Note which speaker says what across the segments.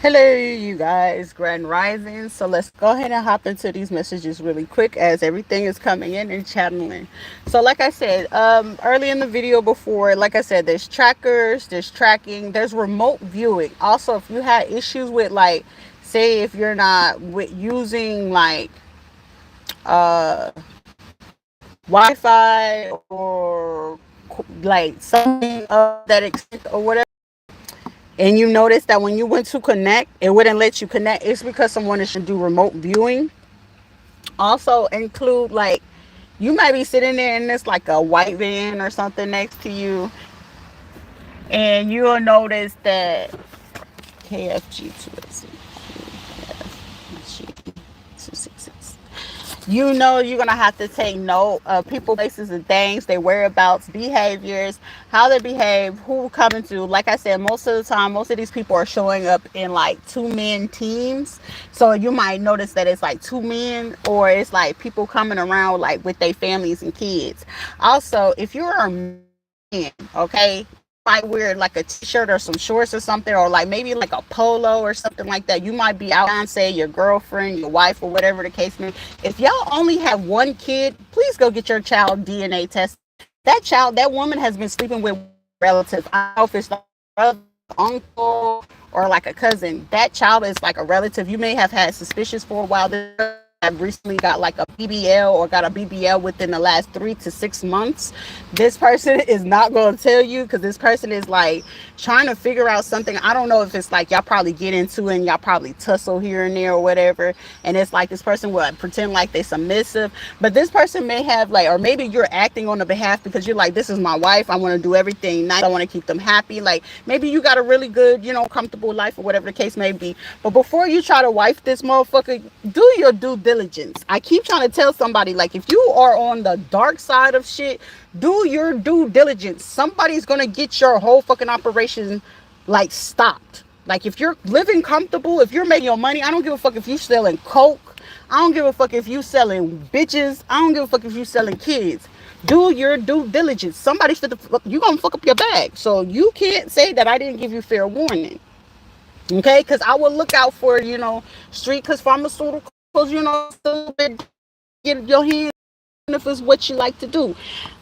Speaker 1: Hello, you guys, Grand Rising. So let's go ahead and hop into these messages really quick as everything is coming in and channeling. So, like I said, early in the video before, like I said, there's trackers, there's tracking, there's remote viewing. Also, if you had issues with, like, say, if you're not with using like uh Wi-Fi or like something of that extent or whatever, and you notice that when you went to connect, it wouldn't let you connect, it's because someone is trying to do remote viewing. Also include, like, you might be sitting there and there's like a white van or something next to you, and you'll notice that KFG 2 266. You know you're gonna have to take note of people, places, and things, their whereabouts, behaviors, how they behave, who coming to. Like I said, most of the time, most of these people are showing up in like two-man teams. So you might notice that it's like two men, or it's like people coming around like with their families and kids. Also, if you're a man, okay, might wear like a t-shirt or some shorts or something, or like maybe like a polo or something like that. You might be out, say your girlfriend, your wife, or whatever the case may be. If y'all only have one kid, please go get your child DNA test. That child, that woman has been sleeping with relatives. I don't know if it's like a brother, uncle, or like a cousin. That child is like a relative. You may have had suspicions for a while. This person have recently got like a BBL or got a BBL within the last 3 to 6 months. This person is not going to tell you, because this person is like trying to figure out something. I don't know if it's like y'all probably get into it and y'all probably tussle here and there or whatever, and it's like this person will pretend like they're submissive, but this person may have like, or maybe you're acting on the behalf because you're like, this is my wife, I want to do everything nice, I want to keep them happy. Like maybe you got a really good, comfortable life or whatever the case may be. But before you try to wife this motherfucker, do your due diligence. I keep trying to tell somebody, like, if you are on the dark side of shit, do your due diligence. Somebody's gonna get your whole fucking operation like stopped. Like, if you're living comfortable, if you're making your money, I don't give a fuck if you selling coke, I don't give a fuck if you selling bitches, I don't give a fuck if you selling kids. Do your due diligence. Somebody's fit to, you gonna fuck up your bag, so you can't say that I didn't give you fair warning. Okay, because I will look out for, street, because pharmaceuticals, a little bit, get your hands, if it's what you like to do.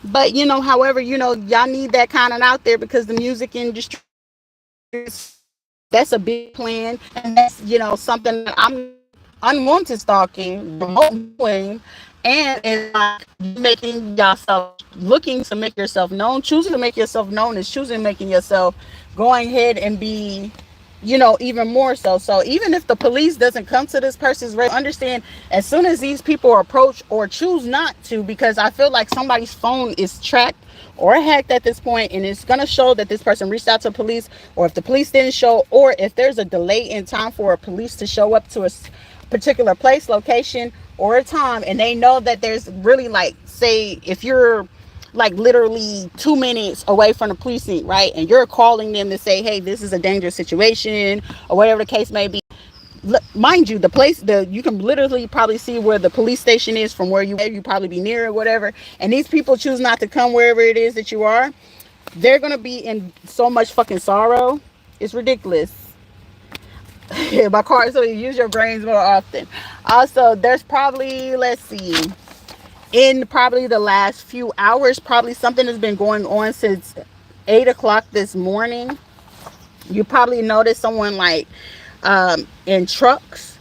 Speaker 1: But however, y'all need that kind of out there, because the music industry, that's a big plan, and that's something that I'm unwanted stalking, remote viewing, and it's like making yourself, looking to make yourself known. Choosing to make yourself known is choosing making yourself, going ahead and be, even more so. So even if the police doesn't come to this person's radio, understand, as soon as these people approach or choose not to, because I feel like somebody's phone is tracked or hacked at this point, and it's going to show that this person reached out to police, or if the police didn't show, or if there's a delay in time for a police to show up to a particular place, location, or a time, and they know that there's really, like, say if you're like literally 2 minutes away from the precinct, right, and you're calling them to say, hey, this is a dangerous situation, or whatever the case may be. Mind you, the place, you can literally probably see where the police station is from where you probably be near or whatever, and these people choose not to come wherever it is that you are. They're gonna be in so much fucking sorrow, it's ridiculous. My card, so you use your brains more often. Also, there's probably, let's see, in probably the last few hours, probably something has been going on since 8 o'clock this morning. You probably noticed someone like, in trucks,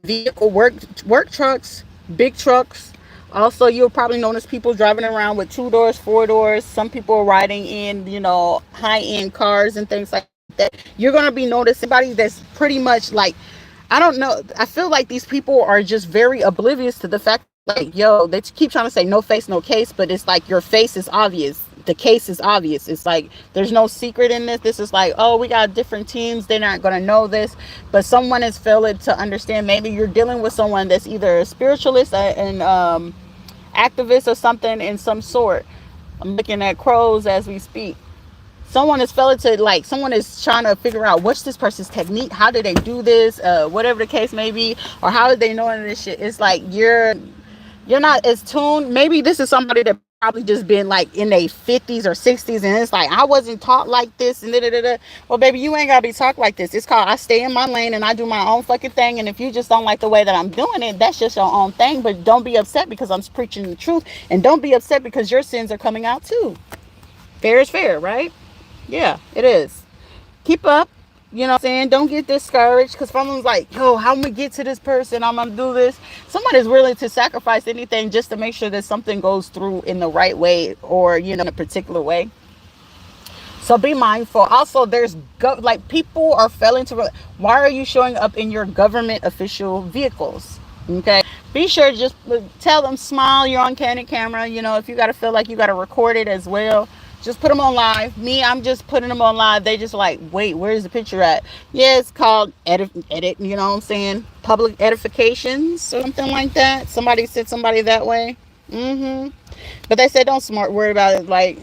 Speaker 1: vehicle, work trucks, big trucks. Also, you'll probably notice people driving around with 2 doors, 4 doors. Some people are riding in, high end cars and things like that. You're gonna be noticing somebody that's pretty much like, I don't know. I feel like these people are just very oblivious to the fact, like, yo, they keep trying to say no face, no case, but it's like your face is obvious. The case is obvious. It's like there's no secret in this. This is like, oh, we got different teams. They're not going to know this. But someone has failed to understand. Maybe you're dealing with someone that's either a spiritualist, and activist, or something in some sort. I'm looking at crows as we speak. Someone is failing to, like, someone is trying to figure out what's this person's technique, how do they do this, whatever the case may be, or how did they know this shit. It's like you're not as tuned. Maybe this is somebody that probably just been like in their 50s or 60s, and it's like, I wasn't taught like this, and da da da da. Well, baby, you ain't gotta be taught like this. It's called, I stay in my lane and I do my own fucking thing. And if you just don't like the way that I'm doing it, that's just your own thing. But don't be upset because I'm preaching the truth, and don't be upset because your sins are coming out too. Fair is fair, right? Yeah, it is. Keep up. You know what I'm saying? Don't get discouraged because someone's like, yo, how am I get to this person? I'm gonna do this. Somebody's willing to sacrifice anything just to make sure that something goes through in the right way, or in a particular way. So be mindful. Also, there's like, people are failing to. Why are you showing up in your government official vehicles? Okay. Be sure to just tell them, smile. You're on candid camera. If you got to feel like you got to record it as well, just put them on live. Me, I'm just putting them on live. They just like, wait, where's the picture at? Yeah, it's called edit. You know what I'm saying? Public edifications or something like that. Somebody said somebody that way. But they said don't worry about it. Like,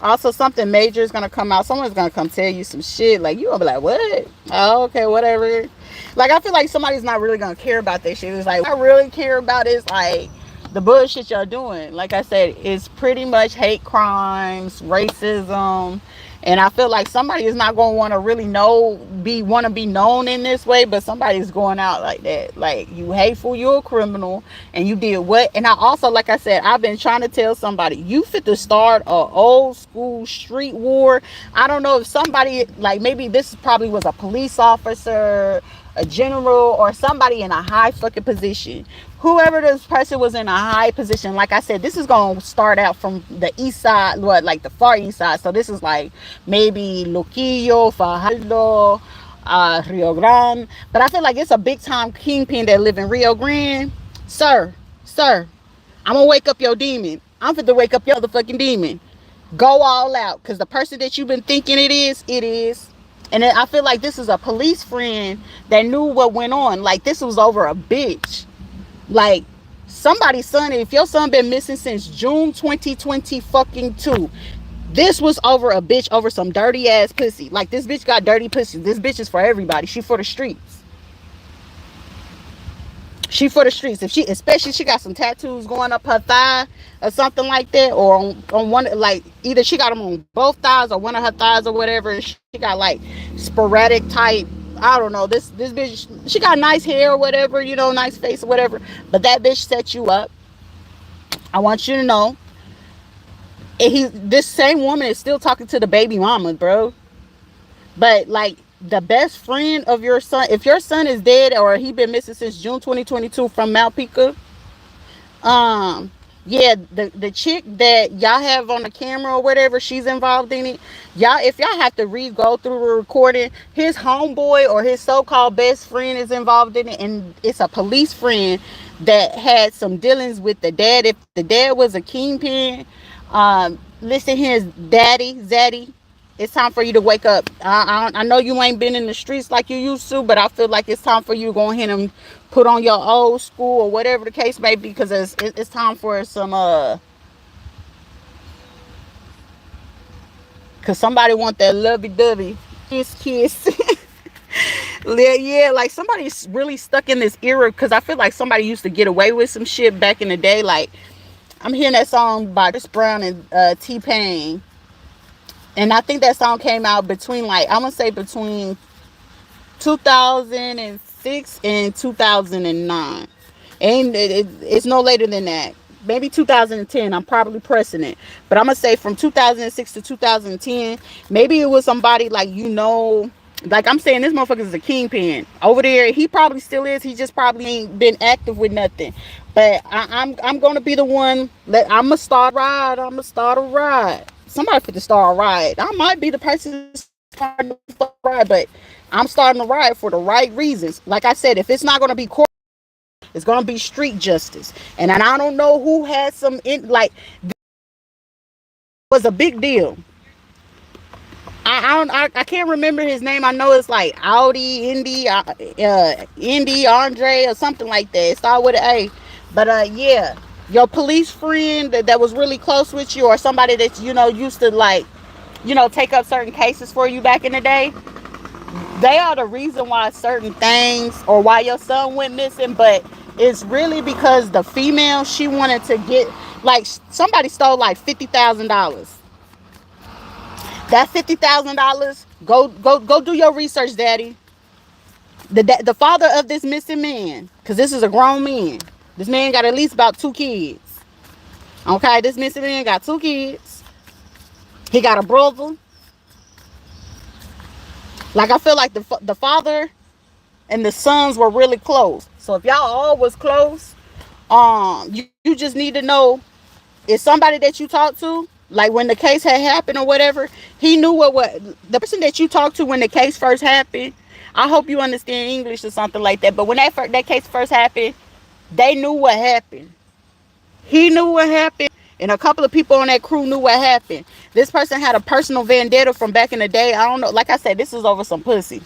Speaker 1: also, something major is gonna come out. Someone's gonna come tell you some shit. Like, you gonna be like, what? Oh, okay, whatever. Like, I feel like somebody's not really gonna care about this shit. It's like, what I really care about is like the bullshit y'all doing. Like I said, it's pretty much hate crimes, racism, and I feel like somebody is not gonna want to really want to be known in this way, but somebody's going out like that. Like, you hateful, you're a criminal, and you did what? And I also, like I said, I've been trying to tell somebody, you fit to start a old school street war. I don't know if somebody, like, maybe this probably was a police officer, a general, or somebody in a high fucking position. Whoever this person was in a high position, like I said, this is gonna start out from the east side, like the far east side. So this is like maybe Loquillo, Fajardo, Rio Grande. But I feel like it's a big time kingpin that live in Rio Grande. Sir, I'm gonna wake up your demon. I'm fit to wake up your motherfucking demon. Go all out, because the person that you've been thinking it is. And then I feel like this is a police friend that knew what went on. Like, this was over a bitch. Like, somebody's son, if your son been missing since June 2020 fucking 2, this was over a bitch, over some dirty ass pussy. Like, this bitch got dirty pussy. This bitch is for everybody. She for the streets. She for the streets. If she, especially, she got some tattoos going up her thigh or something like that, or on one, like, either she got them on both thighs or one of her thighs or whatever. And she got like sporadic type, I don't know. This bitch, she got nice hair or whatever, nice face or whatever. But that bitch set you up. I want you to know. And this same woman is still talking to the baby mama, bro. But like, the best friend of your son, if your son is dead or he been missing since June 2022 from Malpica, yeah, the chick that y'all have on the camera or whatever, she's involved in it. Y'all, if y'all have to go through the recording, his homeboy or his so-called best friend is involved in it, and it's a police friend that had some dealings with the dad. If the dad was a kingpin, listen here, daddy, zaddy, it's time for you to wake up. I know you ain't been in the streets like you used to, but I feel like it's time for you to go ahead and put on your old school or whatever the case may be, because it's time for some because somebody want that lovey-dovey kiss. Yeah, like, somebody's really stuck in this era, because I feel like somebody used to get away with some shit back in the day. Like, I'm hearing that song by Chris Brown and T-Pain. And I think that song came out between, like, I'm going to say between 2006 and 2009. And it's no later than that. Maybe 2010. I'm probably pressing it. But I'm going to say from 2006 to 2010. Maybe it was somebody, like, like I'm saying, this motherfucker is a kingpin. Over there, he probably still is. He just probably ain't been active with nothing. But I'm going to be the one. I'm going to start a ride. I'm going to start a ride. Somebody for the start a ride. I might be the person starting the ride, but I'm starting a ride for the right reasons. Like I said, if it's not going to be court, it's going to be street justice. And I don't know who had some, this was a big deal. I can't remember his name. I know it's like Audi, Indy, Andre, or something like that. It started with an A. But yeah, your police friend that was really close with you, or somebody that used to, like, take up certain cases for you back in the day, they are the reason why certain things, or why your son went missing. But it's really because the female, she wanted to get, Like somebody stole like $50,000. That $50,000, go do your research, daddy. The father of this missing man, because this is a grown man. This man got at least about 2 kids. Okay, this missing man got 2 kids. He got a brother. Like I feel like the father and the sons were really close. So if y'all all was close, you just need to know, is somebody that you talked to, like when the case had happened or whatever, he knew what the person that you talked to when the case first happened. I hope you understand English or something like that. But when that case first happened, they knew what happened. He knew what happened, and a couple of people on that crew knew what happened. This person had a personal vendetta from back in the day. I don't know. Like I said, this is over some pussy.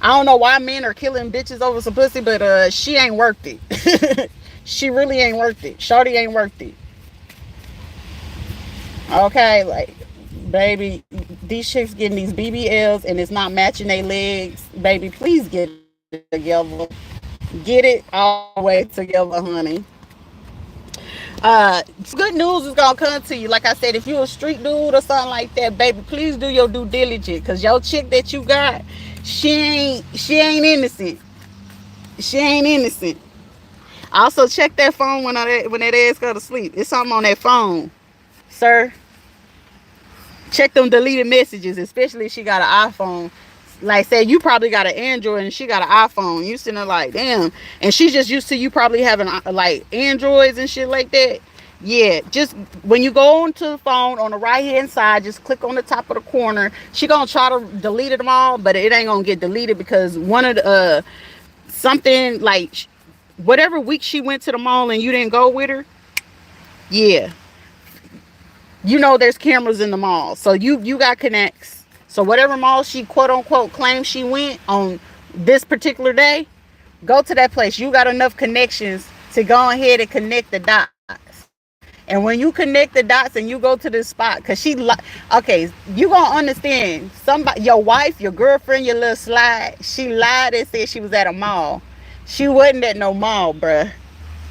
Speaker 1: I don't know why men are killing bitches over some pussy, but she ain't worth it. She really ain't worth it. Shorty ain't worth it. Okay, like, baby, these chicks getting these BBLs and it's not matching their legs. Baby, please get it together. Get it all the way together, honey. Good news is gonna come to you. Like I said, if you a street dude or something like that, baby, please do your due diligence. Cause your chick that you got, she ain't innocent. She ain't innocent. Also check that phone when that ass go to sleep. It's something on that phone, sir. Check them deleted messages, especially if she got an iPhone. Like, say you probably got an Android and she got an iPhone. You sitting there like, damn. And she's just used to you probably having like Androids and shit like that. Yeah, just when you go onto the phone on the right hand side, just click on the top of the corner. She gonna try to delete them all, but it ain't gonna get deleted because one of the something like whatever week she went to the mall and you didn't go with her. Yeah, you know there's cameras in the mall, so you got connects. So whatever mall she quote unquote claims she went on this particular day, go to that place. You got enough connections to go ahead and connect the dots. And when you connect the dots and you go to this spot, cause okay, you gonna understand. Somebody, your wife, your girlfriend, your little slide, she lied and said she was at a mall. She wasn't at no mall, bruh.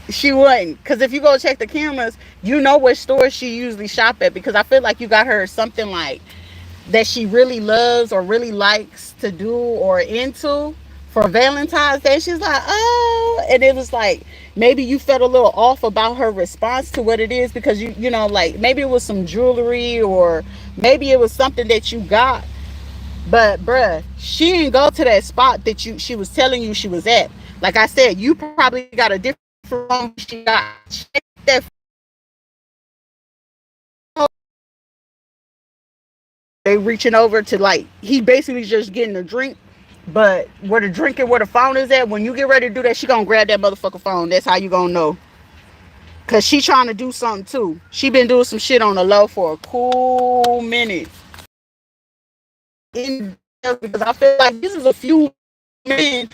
Speaker 1: She wouldn't, because if you go check the cameras, you know what stores she usually shop at, because I feel like you got her something like that she really loves or really likes to do or into for Valentine's Day. She's like, oh, and it was like maybe you felt a little off about her response to what it is, because you know, like maybe it was some jewelry or maybe it was something that you got. But bruh, she didn't go to that spot that she was telling you she was at. Like I said, you probably got a different phone she got. Check that. They reaching over to, like, he basically just getting a drink, but where the drink and where the phone is at, when you get ready to do that, she gonna grab that motherfucking phone. That's how you gonna know. Cause she trying to do something too. She been doing some shit on the low for a cool minute. Because I feel like this is a few men.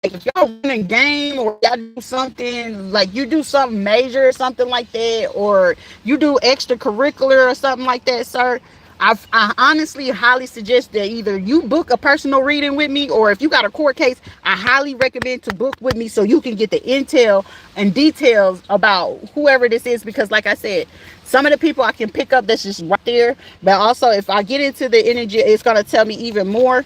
Speaker 1: Like if y'all running game or y'all do something, like you do something major or something like that, or you do extracurricular or something like that, sir, I honestly highly suggest that either you book a personal reading with me, or if you got a court case, I highly recommend to book with me so you can get the intel and details about whoever this is. Because like I said, some of the people I can pick up that's just right there, but also if I get into the energy, it's going to tell me even more.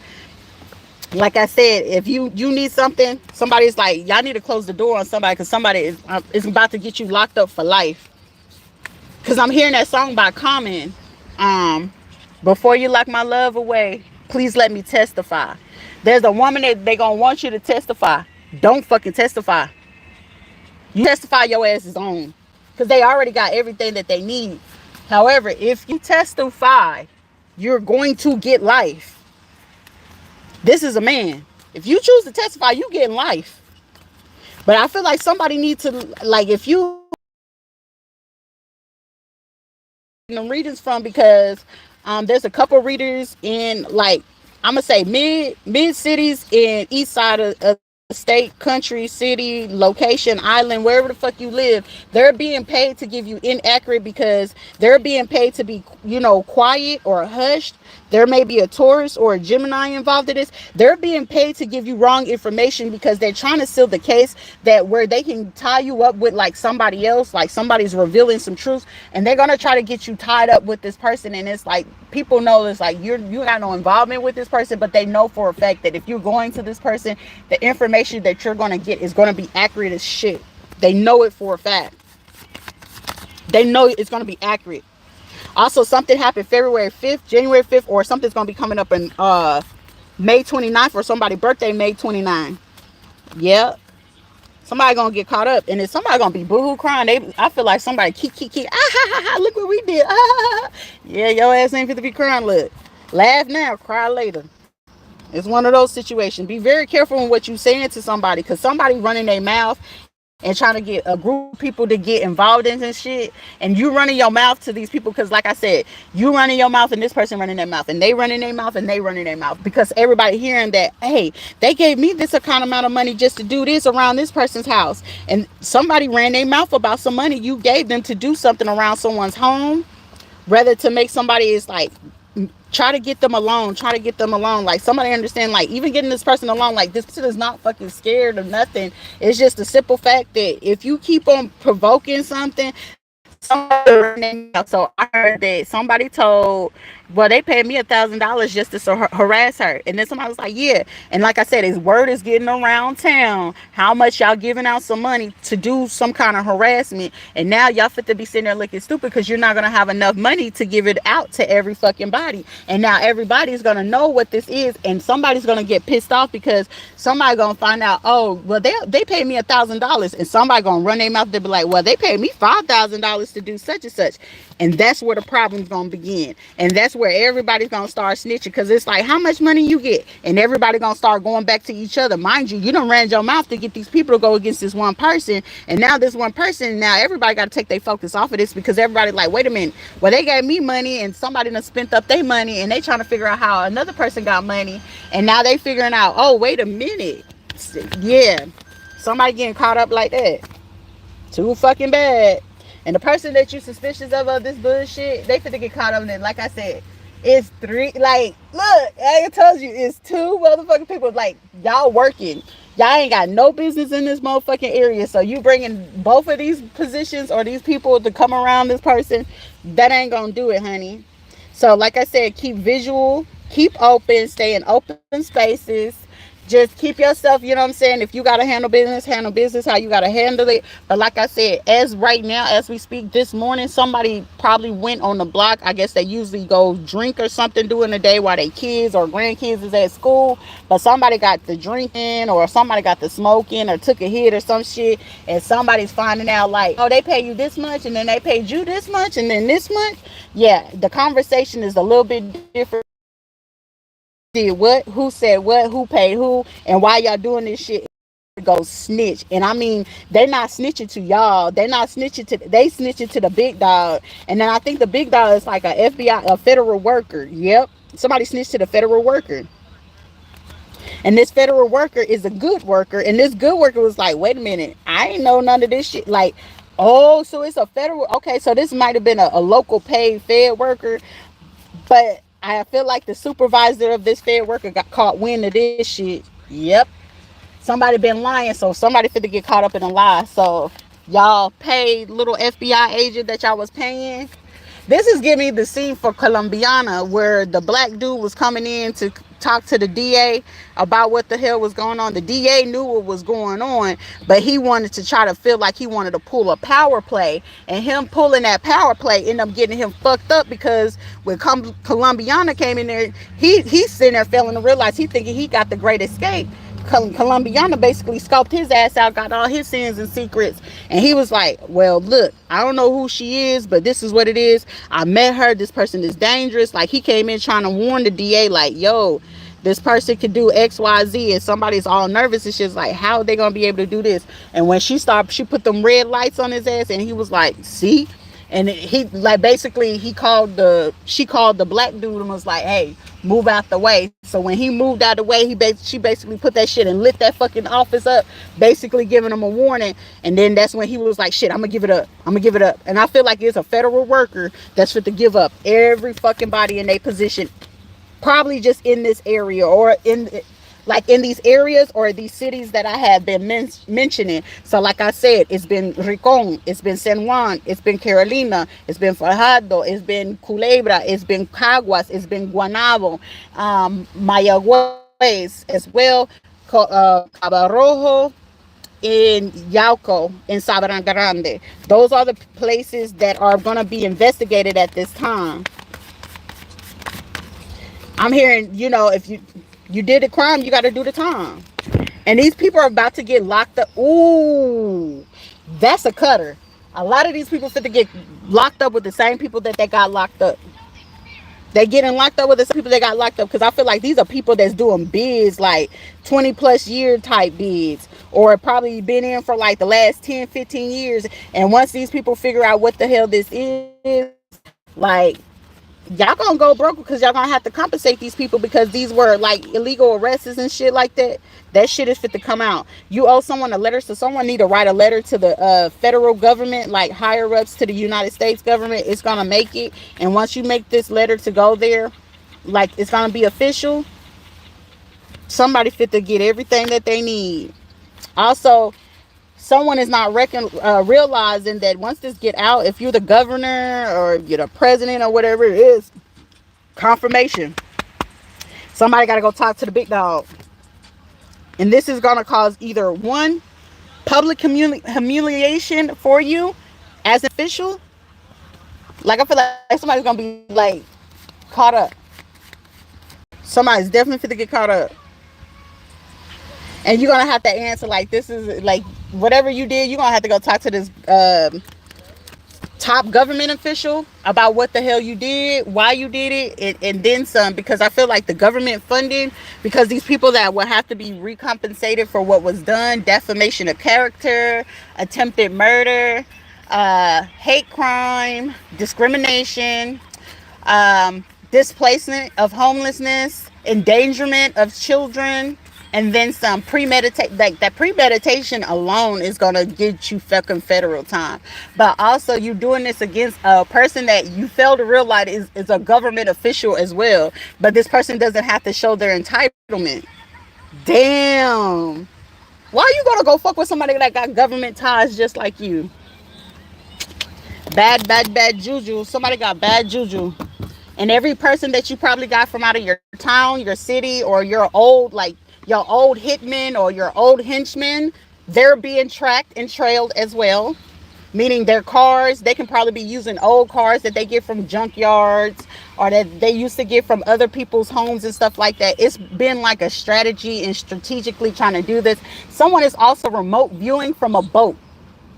Speaker 1: Like I said, if you need something, somebody's like, y'all need to close the door on somebody, because somebody is about to get you locked up for life. Because I'm hearing that song by Common, before you lock my love away, please let me testify. There's a woman that they gonna want you to testify. Don't fucking testify. You testify your ass is on, because they already got everything that they need. However, if you testify, you're going to get life. This is a man. If you choose to testify, you get life. But I feel like somebody needs to, like, if you them readings from, because there's a couple readers in, like, I'm gonna say mid cities and east side of state, country, city, location, island, wherever the fuck you live, they're being paid to give you inaccurate, because they're being paid to be, quiet or hushed. There may be a Taurus or a Gemini involved in this. They're being paid to give you wrong information because they're trying to seal the case, that where they can tie you up with like somebody else, like somebody's revealing some truth, and they're gonna try to get you tied up with this person. And it's like, people know it's like you got no involvement with this person, but they know for a fact that if you're going to this person, the information that you're gonna get is gonna be accurate as shit. They know it for a fact. They know it's gonna be accurate. Also, something happened February 5th, January 5th, or something's gonna be coming up in May 29th, or somebody's birthday May 29th. Yeah, somebody gonna get caught up, and then somebody gonna be boohoo crying. I feel like somebody keep ah ha ha ha, look what we did. Ah, ha, ha. Yeah, your ass ain't fit to be crying. Look, laugh now, cry later. It's one of those situations. Be very careful in what you saying to somebody, because somebody running their mouth and trying to get a group of people to get involved in this shit, and you running your mouth to these people, because like I said, you running your mouth and this person running their mouth, and they running their mouth and they running their mouth, because everybody hearing that, hey, they gave me this kind of amount of money just to do this around this person's house, and somebody ran their mouth about some money you gave them to do something around someone's home, rather to make somebody is like, try to get them alone, like somebody understand, like even getting this person alone, like this person is not fucking scared of nothing. It's just a simple fact that if you keep on provoking something, so I heard that somebody told, well, they paid me $1,000 just to harass her, and then somebody was like, yeah, and like I said, his word is getting around town how much y'all giving out some money to do some kind of harassment, and now y'all fit to be sitting there looking stupid because you're not gonna have enough money to give it out to every fucking body, and now everybody's gonna know what this is, and somebody's gonna get pissed off because somebody gonna find out, oh, well, they paid me $1,000, and somebody gonna run their mouth to be like, well, they paid me $5,000 to do such and such, and that's where the problem's gonna begin, and that's where everybody's gonna start snitching, because it's like, how much money you get, and everybody gonna start going back to each other. Mind you, you done ran your mouth to get these people to go against this one person, and now this one person, now everybody got to take their focus off of this, because everybody like, wait a minute, well, they gave me money and somebody done spent up their money, and they trying to figure out how another person got money, and now they figuring out, oh, wait a minute, yeah, somebody getting caught up like that. Too fucking bad. And the person that you suspicious of this bullshit, they finna get caught up in it. Like I said, it's three, like, look, I told you, it's two motherfucking people, like, y'all working. Y'all ain't got no business in this motherfucking area. So you bringing both of these positions or these people to come around this person, that ain't gonna do it, honey. So like I said, keep visual, keep open, stay in open spaces. Just keep yourself, you know what I'm saying? If you got to handle business how you got to handle it. But like I said, as right now, as we speak this morning, somebody probably went on the block. I guess they usually go drink or something during the day while their kids or grandkids is at school. But somebody got the drinking or somebody got the smoking or took a hit or some shit. And somebody's finding out like, oh, they pay you this much and then they paid you this much and then this much. Yeah, the conversation is a little bit different. Did what, who said what, who paid who, and why y'all doing this shit. Go snitch. And I mean, they're not snitching to y'all, they snitching to the big dog. And then I think the big dog is like a FBI, a federal worker. Yep, somebody snitched to the federal worker, and this federal worker is a good worker, and this good worker was like, wait a minute, I ain't know none of this shit. Like, oh, so it's a federal, okay, so this might have been a local paid fed worker, but I feel like the supervisor of this fed worker got caught wind of this shit. Yep. Somebody been lying, so somebody finna get caught up in a lie. So y'all paid little FBI agent that y'all was paying. This is giving me the scene for Colombiana, where the black dude was coming in to talk to the DA about what the hell was going on. The DA knew what was going on, but he wanted to try to feel like he wanted to pull a power play, and him pulling that power play ended up getting him fucked up, because when Colombiana came in there, he's sitting there failing to realize he thinking he got the great escape. Colombiana basically scoped his ass out, got all his sins and secrets, and he was like, well, look, I don't know who she is, but this is what it is. I met her, this person is dangerous. Like, he came in trying to warn the DA, like, yo, this person could do XYZ, and somebody's all nervous and shit's like, how are they gonna be able to do this? And when she stopped, she put them red lights on his ass, and he was like, see? And he, like, basically she called the black dude and was like, hey, move out the way. So when he moved out the way, she basically put that shit and lit that fucking office up, basically giving him a warning. And then that's when he was like, shit, I'm gonna give it up. I'm gonna give it up. And I feel like it's a federal worker that's fit to give up every fucking body in their position, probably just in this area or in like in these areas or these cities that I have been mentioning. So like I said, it's been Ricon, it's been San Juan, it's been Carolina, it's been Fajardo, it's been Culebra, it's been Caguas, it's been Guanabo, Mayagüez as well, Cabo Rojo, in Yauco, in Sabana Grande. Those are the places that are going to be investigated at this time. I'm hearing, if you did a crime, you got to do the time. And these people are about to get locked up. Ooh, that's a cutter. A lot of these people fit to get locked up with the same people that they got locked up. They getting locked up with the same people that got locked up, because I feel like these are people that's doing bids, like 20 plus year type bids, or probably been in for like the last 10, 15 years. And once these people figure out what the hell this is, like, y'all gonna go broke, because y'all gonna have to compensate these people, because these were like illegal arrests and shit like that. That shit is fit to come out. You owe someone a letter, so someone need to write a letter to the federal government, like higher ups to the United States government. It's gonna make it, and once you make this letter to go there, like, it's gonna be official. Somebody fit to get everything that they need. Also, someone is not realizing that once this get out, if you're the governor or you're the president or whatever it is, confirmation. Somebody got to go talk to the big dog. And this is going to cause either one, public humiliation for you as an official. Like, I feel like somebody's going to be like caught up. Somebody's definitely going to get caught up. And you're going to have to answer like, this is like, whatever you did, you're going to have to go talk to this top government official about what the hell you did, why you did it, and then some. Because I feel like the government funding, because these people that will have to be recompensated for what was done, defamation of character, attempted murder, hate crime, discrimination, displacement of homelessness, endangerment of children, and then some. Like that premeditation alone is gonna get you fucking federal time. But also, you doing this against a person that you fail to realize is a government official as well. But this person doesn't have to show their entitlement. Damn. Why are you gonna go fuck with somebody that got government ties just like you? Bad juju. Somebody got bad juju. And every person that you probably got from out of your town, your city, or your old hitmen or your old henchmen, they're being tracked and trailed as well. Meaning their cars, they can probably be using old cars that they get from junkyards or that they used to get from other people's homes and stuff like that. It's been like a strategy and strategically trying to do this. Someone is also remote viewing from a boat.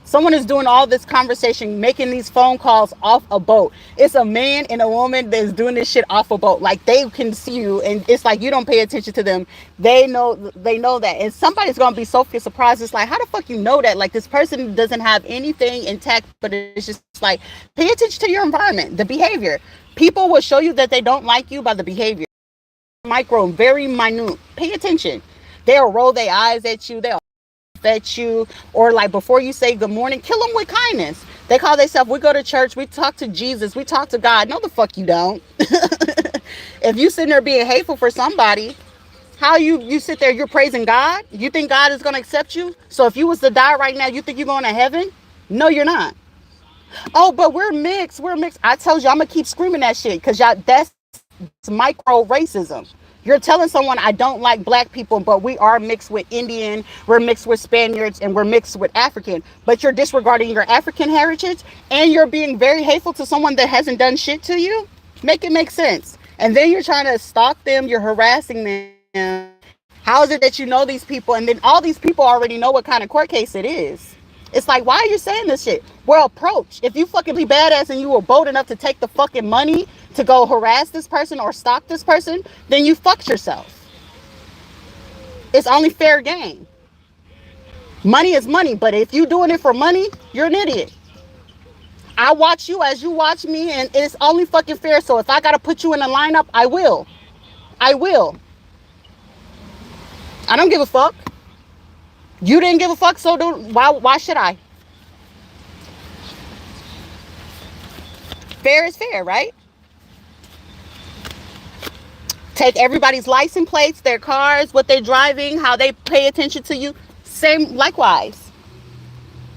Speaker 1: Someone is doing all this conversation, making these phone calls off a boat. It's a man and a woman that's doing this shit off a boat. Like, they can see you, and it's like you don't pay attention to them. They know that. And somebody's going to be so surprised. It's like, how the fuck you know that? Like, this person doesn't have anything intact, but it's just like, pay attention to your environment, the behavior. People will show you that they don't like you by the behavior. Micro, very minute. Pay attention. They'll roll their eyes at you. They'll at you, or like before you say good morning, kill them with kindness. They call themselves, we go to church, we talk to Jesus, we talk to God. No, the fuck you don't. If you sitting there being hateful for somebody, how you sit there, you're praising God? You think God is going to accept you? So if you was to die right now, you think you're going to heaven? No, you're not. Oh, but we're mixed. I told you, I'm going to keep screaming that shit, because y'all, that's micro racism. You're telling someone, I don't like black people, but we are mixed with Indian, we're mixed with Spaniards, and we're mixed with African. But you're disregarding your African heritage, and you're being very hateful to someone that hasn't done shit to you? Make it make sense. And then you're trying to stalk them, you're harassing them. How is it that you know these people, and then all these people already know what kind of court case it is? It's like, why are you saying this shit? Well, approach. If you fucking be badass and you were bold enough to take the fucking money to go harass this person or stalk this person, then you fucked yourself. It's only fair game. Money is money, but if you doing it for money, you're an idiot. I watch you as you watch me, and it's only fucking fair. So if I gotta put you in a lineup, I will. I will. I don't give a fuck. You didn't give a fuck, so why should I? Fair is fair, right? Take everybody's license plates, their cars, what they're driving, how they pay attention to you. Same, likewise.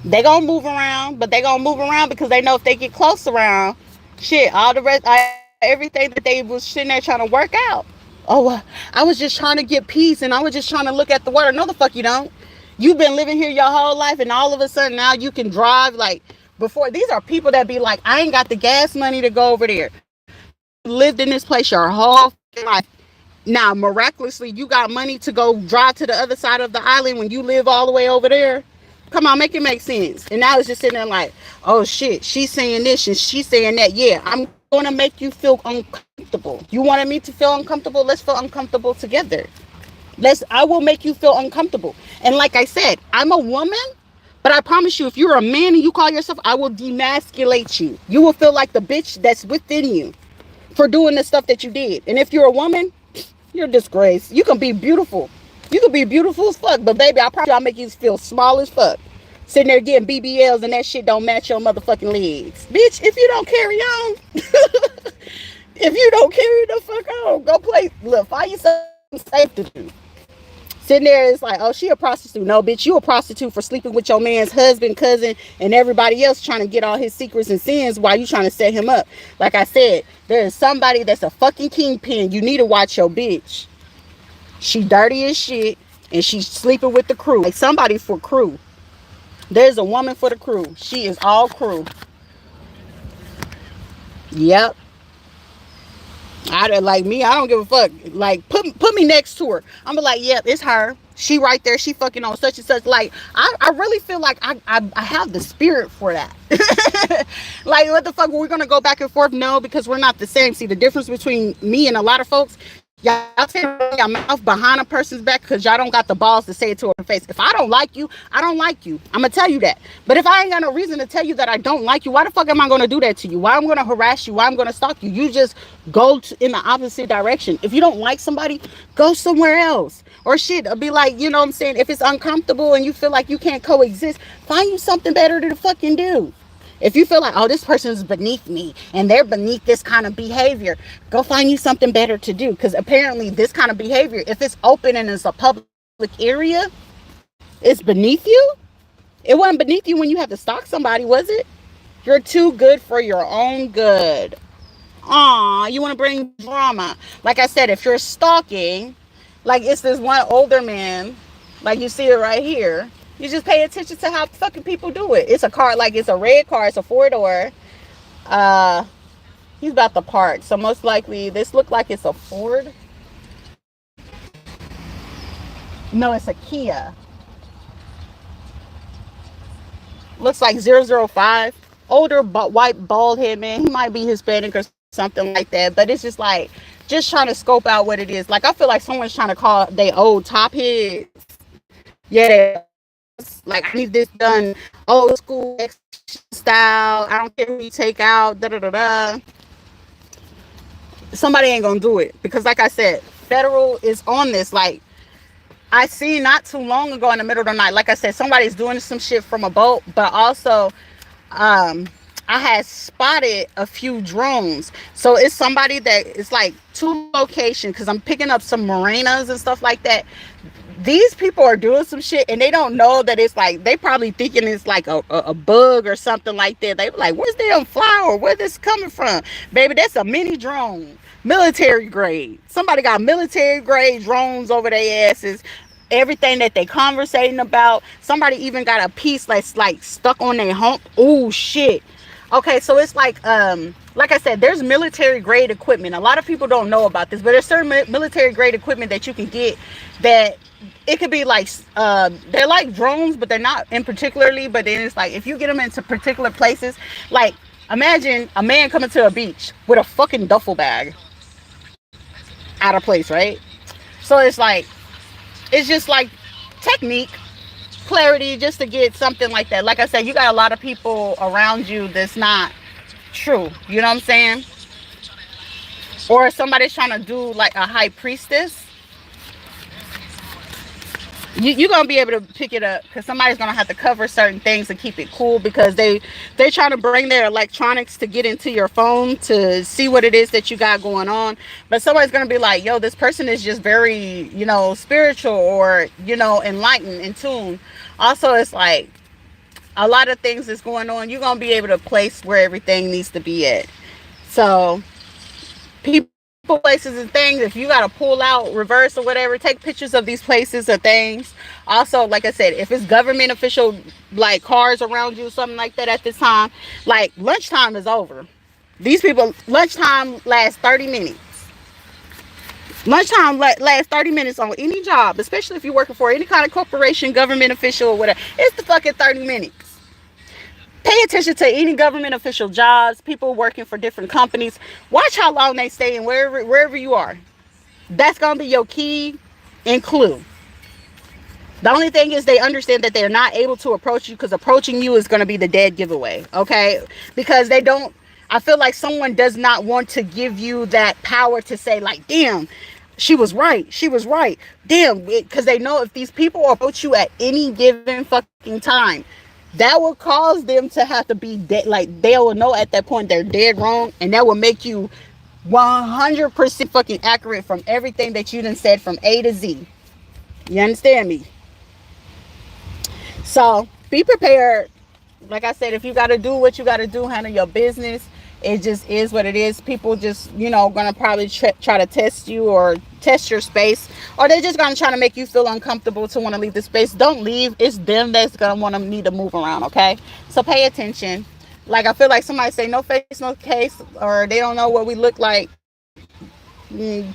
Speaker 1: They gonna move around, but they gonna move around because they know if they get close around, shit, all the rest, everything that they was sitting there trying to work out. Oh, I was just trying to get peace, and I was just trying to look at the water. No, the fuck you don't. You've been living here your whole life, and all of a sudden now you can drive. Like before, these are people that be like, I ain't got the gas money to go over there. You lived in this place your whole life. Now, miraculously, you got money to go drive to the other side of the island when you live all the way over there. Come on, make it make sense. And now it's just sitting there like, oh shit, she's saying this and she's saying that. Yeah, I'm going to make you feel uncomfortable. You wanted me to feel uncomfortable? Let's feel uncomfortable together. I will make you feel uncomfortable. And like I said, I'm a woman, but I promise you, if you're a man and you call yourself, I will demasculate you. You will feel like the bitch that's within you for doing the stuff that you did. And if you're a woman, you're a disgrace. You can be beautiful. You can be beautiful as fuck, but baby, I promise you, I'll make you feel small as fuck. Sitting there getting BBLs and that shit don't match your motherfucking legs. Bitch, if you don't carry on, if you don't carry the fuck on, go play, look, find yourself safe to do. Sitting there, it's like, oh, she a prostitute. No, bitch, you a prostitute for sleeping with your man's husband, cousin, and everybody else trying to get all his secrets and sins while you trying to set him up. Like I said, there is somebody that's a fucking kingpin. You need to watch your bitch. She dirty as shit, and she's sleeping with the crew. Like somebody for crew. There's a woman for the crew. She is all crew. Yep. Like me, I don't give a fuck. Like put me next to her. I'm like, yep, it's her. She right there. She fucking on such and such. Like I really feel like I have the spirit for that. Like what the fuck? We're gonna go back and forth? No, because we're not the same. See the difference between me and a lot of folks. Y'all say your mouth behind a person's back because y'all don't got the balls to say it to her face. If I don't like you, I don't like you. I'm gonna tell you that. But if I ain't got no reason to tell you that I don't like you, why the fuck am I gonna do that to you? Why I'm gonna harass you? Why I'm gonna stalk you? You just go in the opposite direction. If you don't like somebody, go somewhere else. Or shit, be like, you know what I'm saying? If it's uncomfortable and you feel like you can't coexist, find you something better to fucking do. If you feel like, oh, this person is beneath me and they're beneath this kind of behavior, go find you something better to do. Because apparently this kind of behavior, if it's open and it's a public area, it's beneath you. It wasn't beneath you when you had to stalk somebody, was it? You're too good for your own good. Aw, you want to bring drama. Like I said, if you're stalking, like it's this one older man, like you see it right here. You just pay attention to how fucking people do it. It's a car, like it's a red car. It's a 4-door. He's about to park. So most likely, this look like it's a Ford. No, it's a Kia. Looks like 005. Older, but white, bald head man. He might be Hispanic or something like that. But it's just like, just trying to scope out what it is. Like, I feel like someone's trying to call they old top heads. Yeah, they like, I need this done old school style. I don't care who you take out. Da da da da. Somebody ain't gonna do it because, like I said, federal is on this. Like I see not too long ago in the middle of the night. Like I said, somebody's doing some shit from a boat, but also, I had spotted a few drones. So it's somebody that it's like 2 locations because I'm picking up some marinas and stuff like that. These people are doing some shit and they don't know that it's like, they probably thinking it's like a bug or something like that. They were like, where's the damn flower? Where this coming from? Baby, that's a mini drone. Military grade. Somebody got military grade drones over their asses. Everything that they conversating about. Somebody even got a piece that's like stuck on their hump. Oh shit. Okay, so it's like I said, there's military grade equipment. A lot of people don't know about this, but there's certain military grade equipment that you can get that it could be like, they're like drones, but they're not in particularly, but then it's like, if you get them into particular places, like imagine a man coming to a beach with a fucking duffel bag out of place, right? So it's like, it's just like technique, clarity, just to get something like that. Like I said, you got a lot of people around you that's not true. You know what I'm saying? or somebody's trying to do like a high priestess, you're gonna be able to pick it up because somebody's gonna have to cover certain things and keep it cool because they trying to bring their electronics to get into your phone to see what it is that you got going on. But somebody's gonna be like, yo, this person is just very, spiritual, or enlightened, in tune. Also, it's like a lot of things is going on. You're gonna be able to place where everything needs to be at. So people, places, and things, if you got to pull out, reverse, or whatever, take pictures of these places or things. Also, like I said, if it's government official, like cars around you, something like that at this time, like lunchtime is over. These people, lunchtime lasts 30 minutes. Lunchtime lasts 30 minutes on any job, especially if you're working for any kind of corporation, government official, or whatever. It's the fucking 30 minutes. Pay attention to any government official jobs, people working for different companies. Watch how long they stay in wherever you are. That's going to be your key and clue. The only thing is they understand that they're not able to approach you because approaching you is going to be the dead giveaway, okay? Because they don't, I feel like someone does not want to give you that power to say like, damn, she was right. She was right. Damn, because they know if these people approach you at any given fucking time, that will cause them to have to be dead. Like they will know at that point they're dead wrong, and that will make you 100% fucking accurate from everything that you done said from A to Z. You understand me? So be prepared. Like I said, if you got to do what you got to do, handle your business. It just is what it is. People just, gonna probably try to test you or test your space, or they're just gonna try to make you feel uncomfortable to want to leave the space. Don't leave. It's them that's gonna want to need to move around. Okay, so pay attention. Like I feel like somebody say no face, no case, or they don't know what we look like.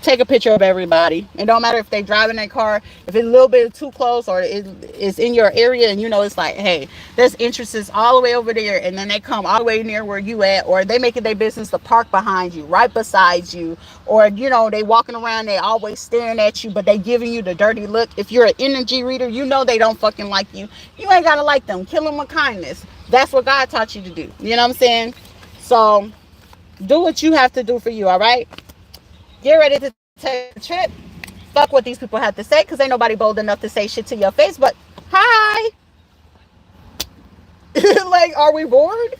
Speaker 1: Take a picture of everybody. It don't matter if they driving their car, if it's a little bit too close, or it's in your area, and it's like, hey, there's entrances all the way over there, and then they come all the way near where you at, or they make it their business to park behind you, right beside you, or they walking around, they always staring at you, but they giving you the dirty look. If you're an energy reader, they don't fucking like you. You ain't gotta like them. Kill them with kindness. That's what God taught you to do. You know what I'm saying? So do what you have to do for you. All right, get ready to take a trip. Fuck what these people have to say, because ain't nobody bold enough to say shit to your face. But hi. Like, are we bored?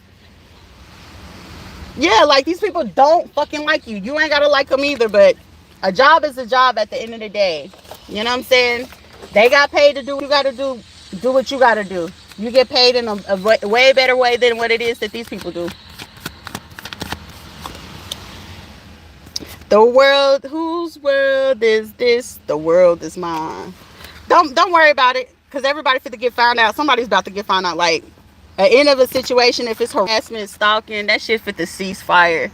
Speaker 1: Yeah, like these people don't fucking like you. You ain't gotta like them either, but a job is a job at the end of the day. You know what I'm saying? They got paid to do what you gotta do. Do what you gotta do. You get paid in a way better way than what it is that these people do. The world, whose world is this? The world is mine. Don't worry about it, because everybody fit to get found out. Somebody's about to get found out. Like, at the end of a situation, if it's harassment, stalking, that shit fit to cease fire.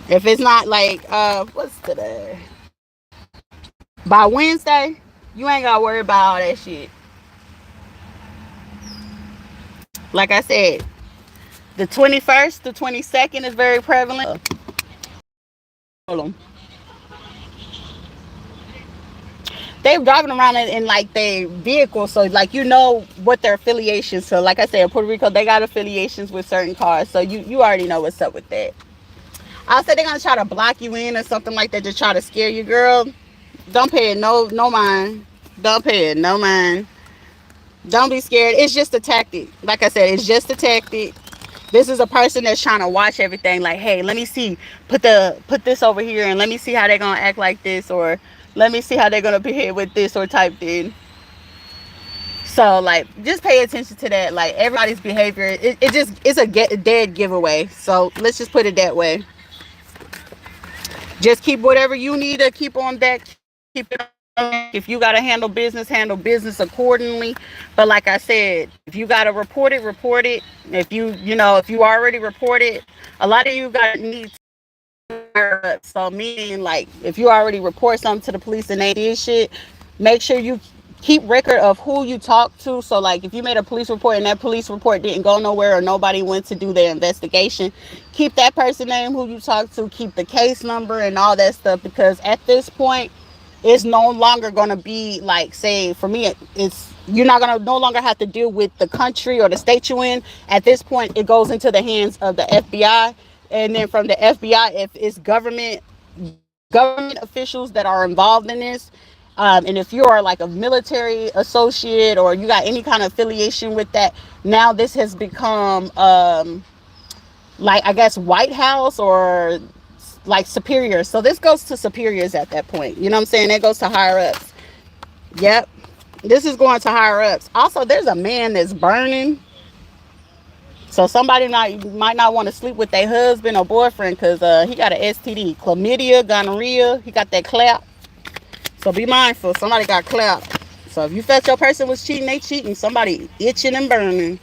Speaker 1: If it's not like, what's today? By Wednesday, you ain't gotta worry about all that shit. Like I said, the 21st, the 22nd is very prevalent. They're driving around in like their vehicles, so like what their affiliations. So like I said, in Puerto Rico, they got affiliations with certain cars, so you already know what's up with that. I said they're gonna try to block you in or something like that to try to scare you, girl. Don't pay it no mind. Don't pay it no mind. Don't be scared. It's just a tactic. Like I said, it's just a tactic. This is a person that's trying to watch everything. Like, hey, let me see. Put this over here, and let me see how they're gonna act like this, or let me see how they're gonna behave with this, or type thing. So like, just pay attention to that. Like everybody's behavior, it's a dead giveaway. So let's just put it that way. Just keep whatever you need to keep on deck. Keep it on. If you gotta handle business accordingly. But like I said, if you gotta report it, report it. If if you already reported, a lot of you got need to. So meaning, like, if you already report something to the police and they did shit, make sure you keep record of who you talked to. So like, if you made a police report and that police report didn't go nowhere, or nobody went to do their investigation, keep that person name who you talked to, keep the case number and all that stuff, because at this point, it's no longer going to be like, say, for me, it's, you're not going to no longer have to deal with the country or the state you're in. At this point, it goes into the hands of the FBI. And then from the FBI, if it's government officials that are involved in this, and if you are like a military associate or you got any kind of affiliation with that, now this has become like, I guess, White House or like superiors. So this goes to superiors at that point. You know what I'm saying? It goes to higher ups. Yep. This is going to higher ups. Also, there's a man that's burning. So somebody might not want to sleep with their husband or boyfriend because he got an STD, chlamydia, gonorrhea. He got that clap. So be mindful. Somebody got clap. So if you felt your person was cheating, they cheating. Somebody itching and burning.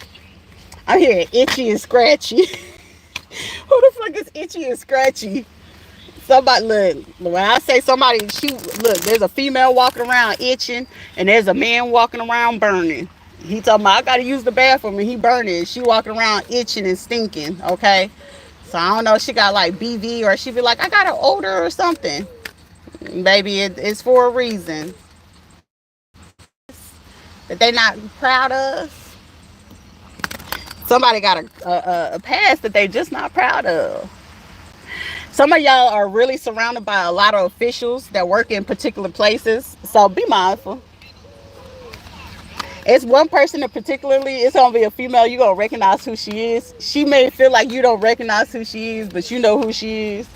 Speaker 1: I'm hearing itchy and scratchy. Who the fuck is itchy and scratchy? Somebody, look, when I say somebody, look, there's a female walking around itching, and there's a man walking around burning. He talking about, I gotta use the bathroom, and he burning. She walking around itching and stinking, okay? So I don't know, she got like BV, or she be like, I got an odor or something. Baby, it's for a reason. That they not proud of. Somebody got a past that they just not proud of. Some of y'all are really surrounded by a lot of officials that work in particular places. So be mindful. It's one person that particularly, it's going to be a female, you're going to recognize who she is. She may feel like you don't recognize who she is, but you know who she is.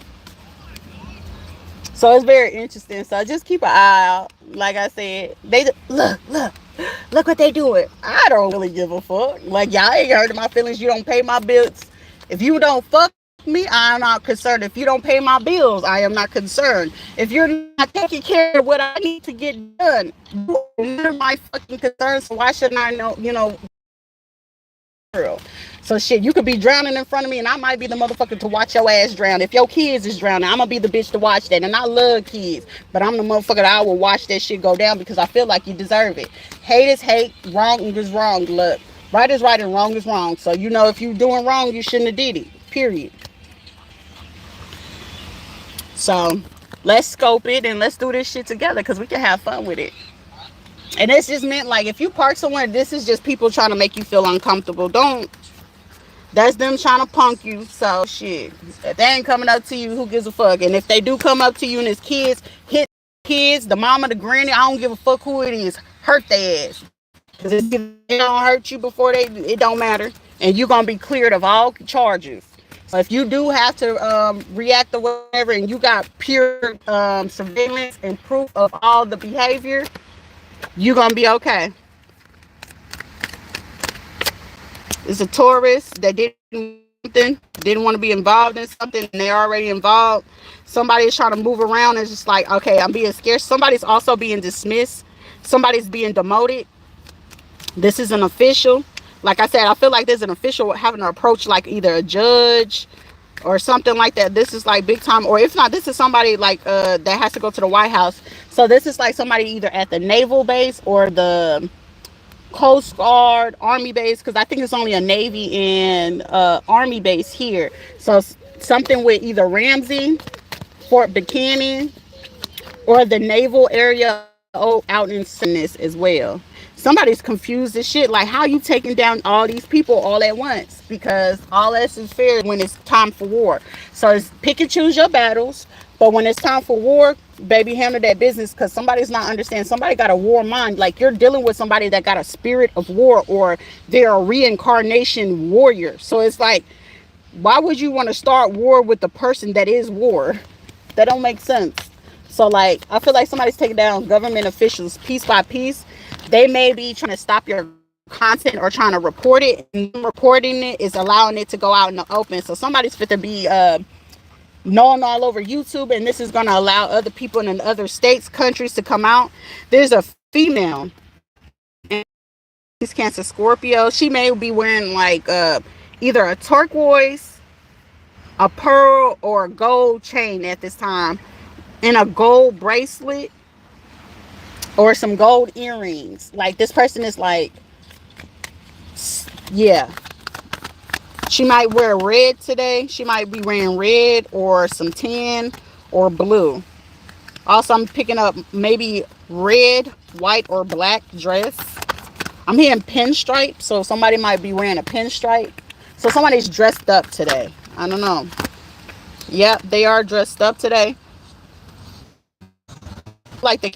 Speaker 1: So it's very interesting. So just keep an eye out. Like I said, look what they doing. I don't really give a fuck. Like, y'all ain't hurting my feelings. You don't pay my bills. If you don't fuck me, I am not concerned. If you don't pay my bills, I am not concerned. If you're not taking care of what I need to get done, you're my fucking concern. So why shouldn't I know, girl? So shit, you could be drowning in front of me and I might be the motherfucker to watch your ass drown. If your kids is drowning, I'm gonna be the bitch to watch that. And I love kids, but I'm the motherfucker that I will watch that shit go down because I feel like you deserve it. Hate is hate, wrong is wrong. Look, right is right and wrong is wrong. So if you're doing wrong, you shouldn't have did it. Period. So let's scope it and let's do this shit together because we can have fun with it. And it's just meant like if you park somewhere, this is just people trying to make you feel uncomfortable. That's them trying to punk you. So shit. If they ain't coming up to you, who gives a fuck? And if they do come up to you and it's kids, hit kids, the mama, the granny, I don't give a fuck who it is. Hurt their ass. Because if they don't hurt you before it don't matter. And you're going to be cleared of all charges. So if you do have to react or whatever and you got pure surveillance and proof of all the behavior, you're going to be okay. It's a tourist that didn't want to be involved in something, and they're already involved. Somebody is trying to move around and it's just like, okay, I'm being scared. Somebody's also being dismissed. Somebody's being demoted. This is an official. Like I said, I feel like there's an official having to approach like either a judge or something like that. This is like big time. Or if not, this is somebody like that has to go to the White House. So this is like somebody either at the naval base or the Coast Guard, Army base, because I think it's only a Navy and Army base here. So something with either Ramsey, Fort Buchanan, or the naval area out in this as well. Somebody's confused as shit. Like, how you taking down all these people all at once? Because all this is fair when it's time for war. So it's pick and choose your battles. But when it's time for war, baby, handle that business because somebody's not understanding. Somebody got a war mind. Like, you're dealing with somebody that got a spirit of war or they're a reincarnation warrior. So it's like, why would you want to start war with the person that is war? That don't make sense. So, like, I feel like somebody's taking down government officials piece by piece. They may be trying to stop your content or trying to report it. And reporting it is allowing it to go out in the open. So somebody's fit to be known all over YouTube, and this is going to allow other people in other states, countries to come out. There's a female, and she's Cancer Scorpio. She may be wearing like either a turquoise, a pearl, or a gold chain at this time, and a gold bracelet or some gold earrings. Like, this person is like, yeah, she might wear red today. She might be wearing red or some tan or blue. Also, I'm picking up maybe red, white, or black dress. I'm hearing pinstripe, so somebody might be wearing a pinstripe. So somebody's dressed up today. I don't know. Yep, they are dressed up today. Like the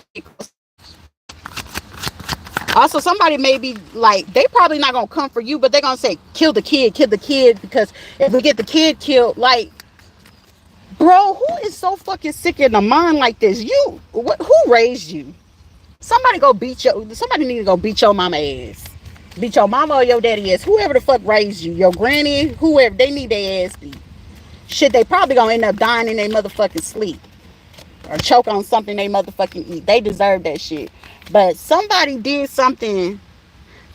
Speaker 1: also somebody may be like they probably not gonna come for you, but they're gonna say kill the kid, because if we get the kid killed, like, bro, who is so fucking sick in the mind like this? You, what? Who raised you? Somebody go beat your. Somebody need to go beat your mama ass. Beat your mama or your daddy ass. Whoever the fuck raised you, your granny, whoever, they need their ass beat. Shit, they probably gonna end up dying in their motherfucking sleep or choke on something they motherfucking eat. They deserve that shit. But somebody did something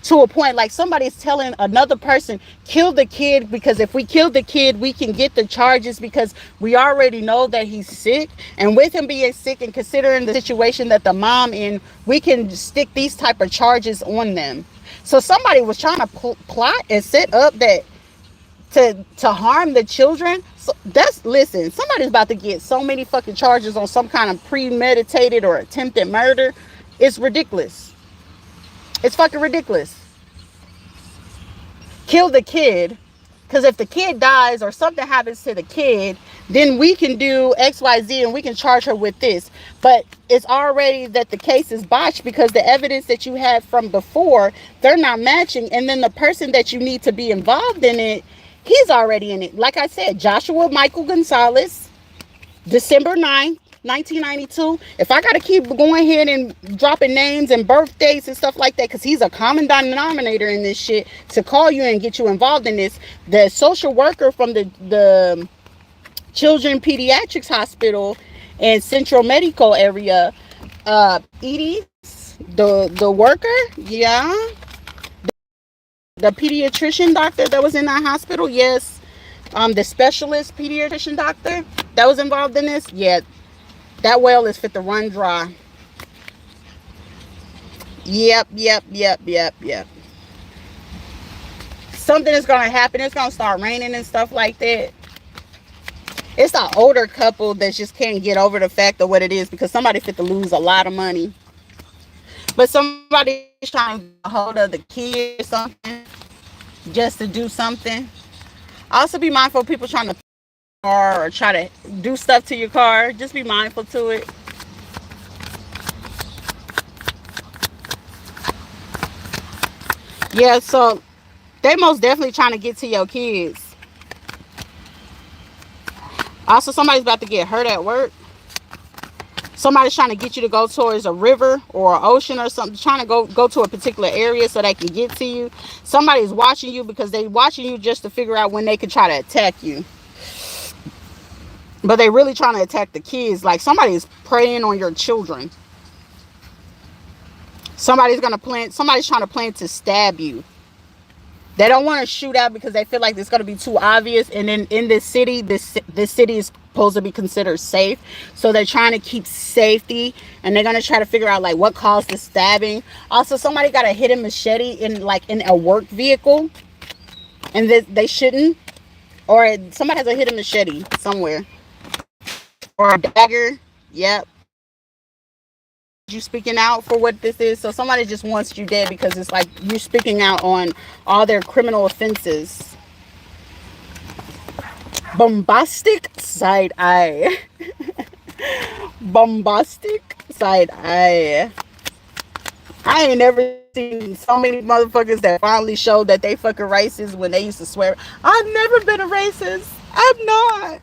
Speaker 1: to a point, like somebody's telling another person, kill the kid, because if we kill the kid we can get the charges, because we already know that he's sick, and with him being sick and considering the situation that the mom in, we can stick these type of charges on them. So somebody was trying to plot and set up that to harm the children. So that's, listen, somebody's about to get so many fucking charges on some kind of premeditated or attempted murder. It's ridiculous. It's fucking ridiculous. Kill the kid, because if the kid dies or something happens to the kid, then we can do XYZ and we can charge her with this. But it's already that the case is botched because the evidence that you had from before, they're not matching. And then the person that you need to be involved in it, he's already in it. Like I said, Joshua Michael Gonzalez, December 9th, 1992. If I gotta keep going ahead and dropping names and birthdays and stuff like that, because he's a common denominator in this shit, to call you and get you involved in this. The social worker from the Children Pediatrics Hospital in Central Medical area, Edie, the worker, yeah, the pediatrician doctor that was in that hospital, yes, the specialist pediatrician doctor that was involved in this, yeah, that well is fit to run dry. Yep. Something is gonna happen. It's gonna start raining and stuff like that. It's an older couple that just can't get over the fact of what it is, because somebody fit to lose a lot of money. But somebody's trying to get a hold of the kid or something just to do something. Also be mindful of people trying to car or try to do stuff to your car. Just be mindful to it. Yeah, so they most definitely trying to get to your kids. Also, somebody's about to get hurt at work. Somebody's trying to get you to go towards a river or an ocean or something, trying to go to a particular area so they can get to you. Somebody's watching you because they watching you just to figure out when they can try to attack you. But they really trying to attack the kids. Like somebody's preying on your children. Somebody's trying to plan to stab you. They don't want to shoot out because they feel like it's going to be too obvious. And then in this city, this city is supposed to be considered safe. So they're trying to keep safety. And they're going to try to figure out like what caused the stabbing. Also, somebody got a hidden machete in a work vehicle. And they shouldn't. Or somebody has a hidden machete somewhere. Or a dagger. Yep. You speaking out for what this is. So somebody just wants you dead because it's like you're speaking out on all their criminal offenses. Bombastic side eye. Bombastic side eye. I ain't never seen so many motherfuckers that finally showed that they fucking racist when they used to swear, I've never been a racist. I'm not.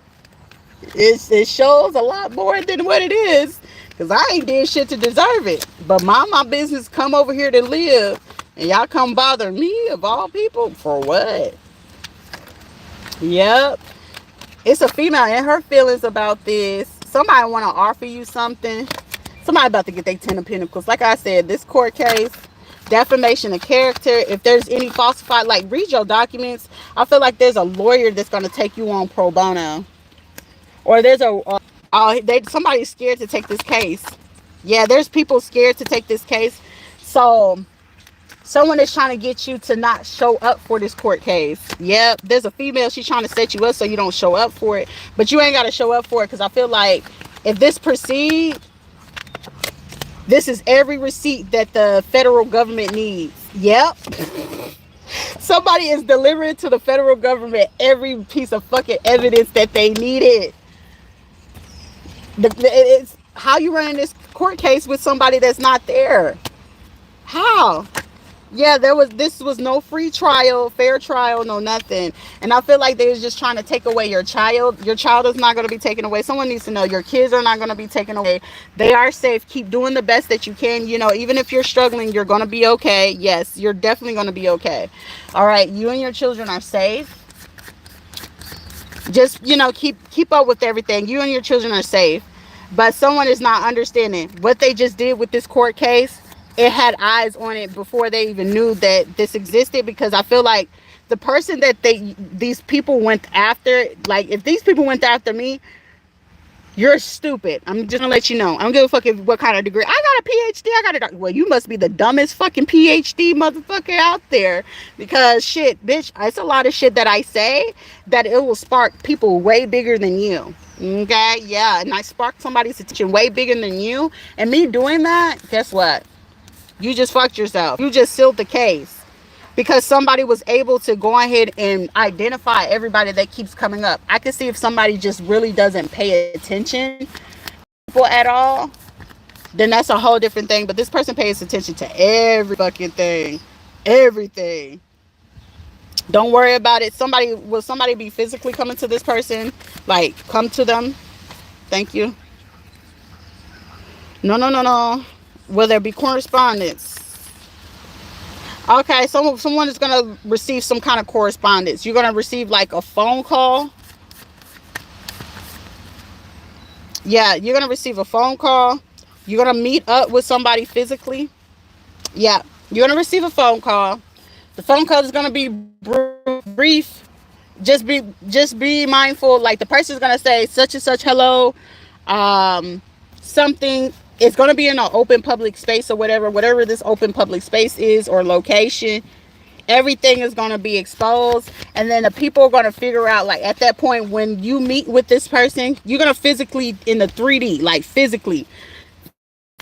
Speaker 1: It shows a lot more than what it is. Because I ain't did shit to deserve it. But mind my business, come over here to live. And y'all come bother me, of all people? For what? Yep. It's a female and her feelings about this. Somebody want to offer you something. Somebody about to get their 10 of Pentacles. Like I said, this court case, defamation of character. If there's any falsified, like read your documents. I feel like there's a lawyer that's going to take you on pro bono. Or there's somebody's scared to take this case. Yeah, there's people scared to take this case. So someone is trying to get you to not show up for this court case. Yep, there's a female, she's trying to set you up so you don't show up for it. But you ain't got to show up for it, because I feel like if this proceeds, this is every receipt that the federal government needs. Yep. Somebody is delivering to the federal government every piece of fucking evidence that they needed. It's how you running this court case with somebody that's not there. How? Yeah, this was no free trial, fair trial, no nothing. And I feel like they was just trying to take away your child. Your child is not going to be taken away. Someone needs to know your kids are not going to be taken away. They are safe. Keep doing the best that you can. Even if you're struggling, you're going to be okay. Yes, you're definitely going to be okay. All right, you and your children are safe. Just keep up with everything. You and your children are safe. But someone is not understanding what they just did with this court case. It had eyes on it before they even knew that this existed, because I feel like the person that these people went after, like if these people went after me, you're stupid. I'm just gonna let you know. I don't give a fuck what kind of degree. I got a PhD. I got a. Well, you must be the dumbest fucking PhD motherfucker out there, because shit, bitch, it's a lot of shit that I say that it will spark people way bigger than you. Okay, yeah, and I sparked somebody's attention way bigger than you, and me doing that, guess what? You just fucked yourself. You just sealed the case. Because somebody was able to go ahead and identify everybody that keeps coming up. I can see if somebody just really doesn't pay attention people at all, then that's a whole different thing. But this person pays attention to every fucking thing. Everything. Don't worry about it. Will somebody be physically coming to this person? Like, come to them? Thank you. No, no, no, no. Will there be correspondence? Okay, someone is going to receive some kind of correspondence. You're going to receive like a phone call. Yeah, you're going to receive a phone call. You're going to meet up with somebody physically. Yeah, you're going to receive a phone call. The phone call is going to be brief. Just be mindful. Like, the person's going to say such and such hello. Something. It's going to be in an open public space or whatever this open public space is or location. Everything is going to be exposed, and then the people are going to figure out, like, at that point when you meet with this person, you're going to physically in the 3D, like physically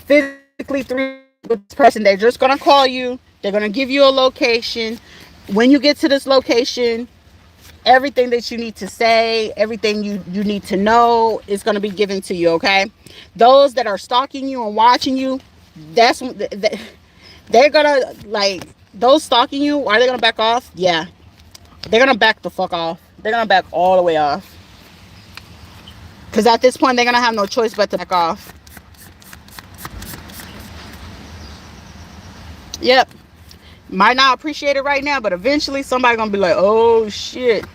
Speaker 1: 3D with this person. They're just going to call you. They're going to give you a location. When you get to this location, everything that you need to say, everything you need to know is going to be given to you. Okay, those that are stalking you and watching you, that's they're gonna, like, those stalking you, are they gonna back off? Yeah, they're gonna back the fuck off. They're gonna back all the way off, because at this point they're gonna have no choice but to back off. Yep. Might not appreciate it right now, but eventually somebody gonna be like, oh shit.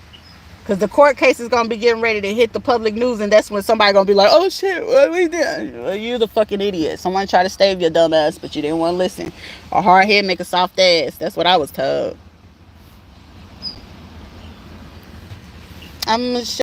Speaker 1: Because the court case is gonna be getting ready to hit the public news, and that's when somebody gonna be like, oh shit, what we did? Well, you the fucking idiot. Someone tried to save your dumb ass, but you didn't want to listen. A hard head make a soft ass. That's what I was told. I'm